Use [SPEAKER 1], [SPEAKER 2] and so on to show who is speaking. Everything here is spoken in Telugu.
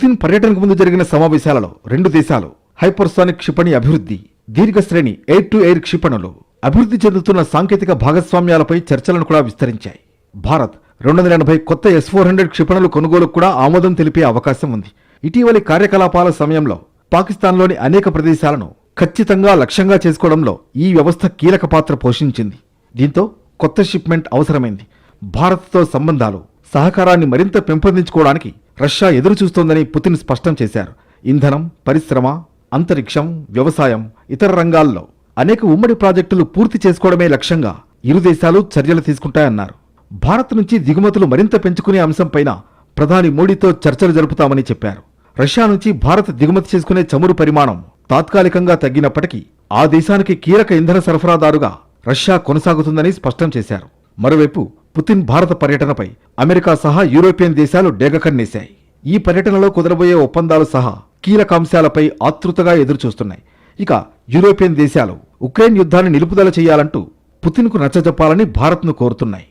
[SPEAKER 1] పుతిన్ పర్యటనకు ముందు జరిగిన సమావేశాలలో రెండు దేశాలు హైపర్సానిక్ క్షిపణి అభివృద్ధి, దీర్ఘశ్రేణి ఎయిర్ టు ఎయిర్ క్షిపణులు, అభివృద్ధి చెందుతున్న సాంకేతిక భాగస్వామ్యాలపై చర్చలను కూడా విస్తరించాయి. భారత్ 280 కొత్త S-400 క్షిపణులు కొనుగోలుకు కూడా ఆమోదం తెలిపే అవకాశం ఉంది. ఇటీవలి కార్యకలాపాల సమయంలో పాకిస్తాన్లోని అనేక ప్రదేశాలను ఖచ్చితంగా లక్ష్యంగా చేసుకోవడంలో ఈ వ్యవస్థ కీలక పాత్ర పోషించింది. దీంతో కొత్త షిప్మెంట్ అవసరమైంది. భారత్తో సంబంధాలు, సహకారాన్ని మరింత పెంపొందించుకోవడానికి రష్యా ఎదురుచూస్తోందని పుతిన్ స్పష్టం చేశారు. ఇంధనం, పరిశ్రమ, అంతరిక్షం, వ్యవసాయం, ఇతర రంగాల్లో అనేక ఉమ్మడి ప్రాజెక్టులు పూర్తి చేసుకోవడమే లక్ష్యంగా ఇరు దేశాలు చర్యలు తీసుకుంటాయన్నారు. భారత్ నుంచి దిగుమతులు మరింత పెంచుకునే అంశంపైన ప్రధాని మోడీతో చర్చలు జరుపుతామని చెప్పారు. రష్యా నుంచి భారత్ దిగుమతి చేసుకునే చమురు పరిమాణం తాత్కాలికంగా తగ్గినప్పటికీ ఆ దేశానికి కీలక ఇంధన సరఫరాదారుగా రష్యా కొనసాగుతుందని స్పష్టం చేశారు. మరోవైపు పుతిన్ భారత పర్యటనపై అమెరికా సహా యూరోపియన్ దేశాలు డేగకన్నేశాయి. ఈ పర్యటనలో కుదరబోయే ఒప్పందాలు సహా కీలక అంశాలపై ఆతృతగా ఎదురుచూస్తున్నాయి. ఇక యూరోపియన్ దేశాలు ఉక్రెయిన్ యుద్ధాన్ని నిలుపుదల చేయాలంటూ పుతిన్కు నచ్చజెప్పాలని భారత్ను కోరుతున్నాయి.